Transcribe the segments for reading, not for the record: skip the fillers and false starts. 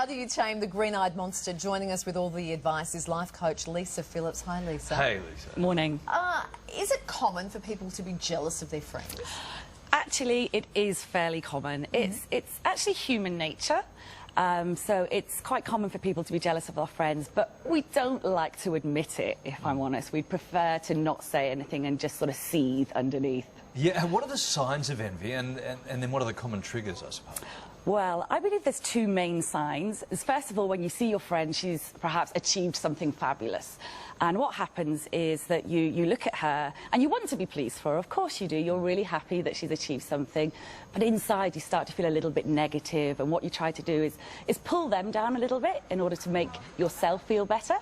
do you tame the green-eyed monster? Joining us with all the advice is life coach Lisa Phillips. Hi, Lisa. Hey, Lisa. Morning. Is it common for people to be jealous of their friends? Actually, it is fairly common. It's actually human nature. So it's quite common for people to be jealous of our friends, but we don't like to admit it, if I'm honest. We'd prefer to not say anything and just sort of seethe underneath. Yeah, what are the signs of envy and then what are the common triggers, I suppose? Well, I believe there's two main signs. First of all, when you see your friend, she's perhaps achieved something fabulous. And what happens is that you look at her and you want to be pleased for her. Of course you do. You're really happy that she's achieved something. But inside you start to feel a little bit negative. And what you try to do is pull them down a little bit in order to make yourself feel better.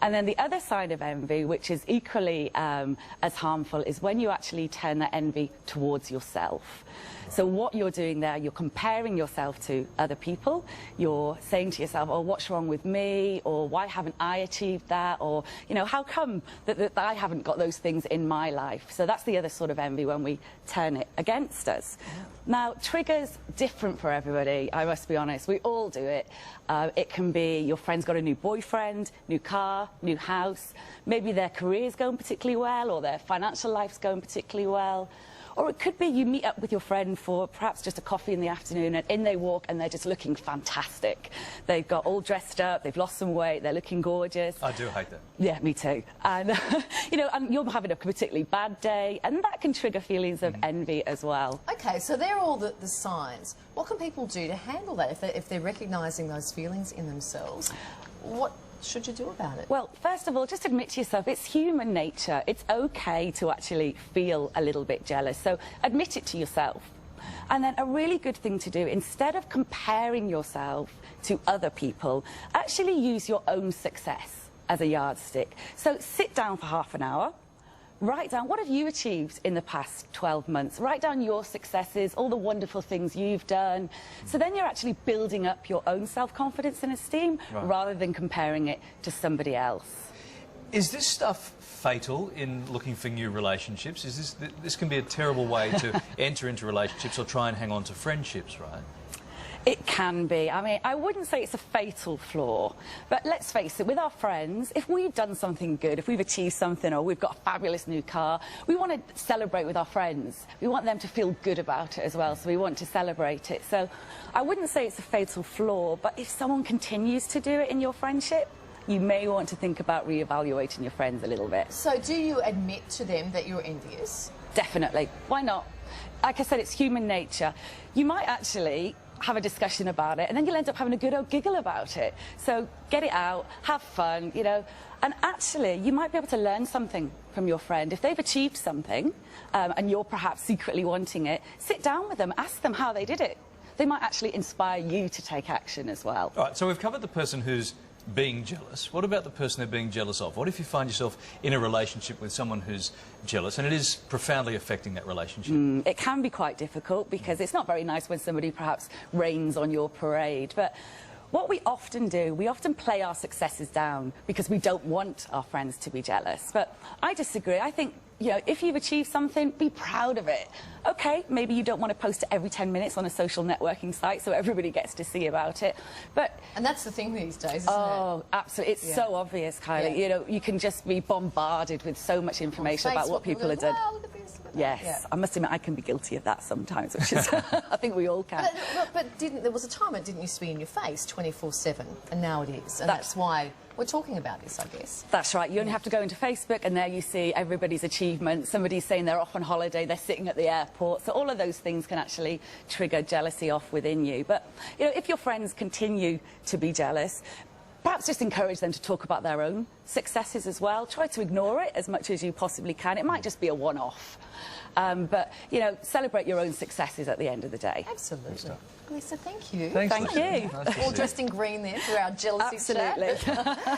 And then the other side of envy, which is equally as harmful, is when you actually turn that envy towards yourself. So what you're doing there, you're comparing yourself to other people. You're saying to yourself, oh, what's wrong with me? Or why haven't I achieved that? Or, you know, how come that I haven't got those things in my life? So that's the other sort of envy when we turn it against us. Now, triggers different for everybody, I must be honest. We all do it. It can be your friend's got a new boyfriend, new car, new house. Maybe their career's going particularly well or their financial life's going particularly well. Or it could be you meet up with your friend for perhaps just a coffee in the afternoon and in they walk and they're just looking fantastic. They've got all dressed up, they've lost some weight, they're looking gorgeous. I do hate that. Yeah, me too. And, you know, and you're having a particularly bad day and that can trigger feelings of envy as well. OK, so they're all the signs. What can people do to handle that if they're recognising those feelings in themselves? What should you do about it? Well, first of all, just admit to yourself, it's human nature. It's okay to actually feel a little bit jealous. So admit it to yourself. And then a really good thing to do, instead of comparing yourself to other people, actually use your own success as a yardstick. So sit down for half an hour. Write down, what have you achieved in the past 12 months? Write down your successes, all the wonderful things you've done. So then you're actually building up your own self-confidence and esteem rather than comparing it to somebody else. Is this stuff fatal in looking for new relationships? Is this can be a terrible way to enter into relationships or try and hang on to friendships, right? It can be. I mean, I wouldn't say it's a fatal flaw, but let's face it, with our friends, if we've done something good, if we've achieved something or we've got a fabulous new car, we want to celebrate with our friends. We want them to feel good about it as well, so we want to celebrate it. So I wouldn't say it's a fatal flaw, but if someone continues to do it in your friendship, you may want to think about reevaluating your friends a little bit. So do you admit to them that you're envious? Definitely. Why not? Like I said, it's human nature. You might actually have a discussion about it and then you'll end up having a good old giggle about it. So get it out, have fun, you know, and actually you might be able to learn something from your friend. If they've achieved something and you're perhaps secretly wanting it, sit down with them, ask them how they did it. They might actually inspire you to take action as well. All right, so we've covered the person who's being jealous. What about the person they're being jealous of? What if you find yourself in a relationship with someone who's jealous and it is profoundly affecting that relationship? It can be quite difficult because it's not very nice when somebody perhaps rains on your parade. But what we often do, we often play our successes down because we don't want our friends to be jealous. But I disagree. I think, you know, if you've achieved something, be proud of it. OK, maybe you don't want to post it every 10 minutes on a social networking site so everybody gets to see about it. And that's the thing these days, isn't it? Oh, absolutely. It's so obvious, Kylie. You know, you can just be bombarded with so much information about what people have done. Wow, look at this, look at that. Yes, I must admit I can be guilty of that sometimes, which is, I think we all can. But there was a time it didn't used to be in your face 24/7, and now it is. And that's why we're talking about this, I guess. That's right. You only have to go into Facebook and there you see everybody's achievements. Somebody's saying they're off on holiday, they're sitting at the airport. So all of those things can actually trigger jealousy off within you. But, you know, if your friends continue to be jealous, perhaps just encourage them to talk about their own successes as well. Try to ignore it as much as you possibly can. It might just be a one-off. But, you know, celebrate your own successes at the end of the day. Absolutely. Lisa, thank you. Thanks, thank you. Nice All dressed in green there for our jealousy Absolutely. chat.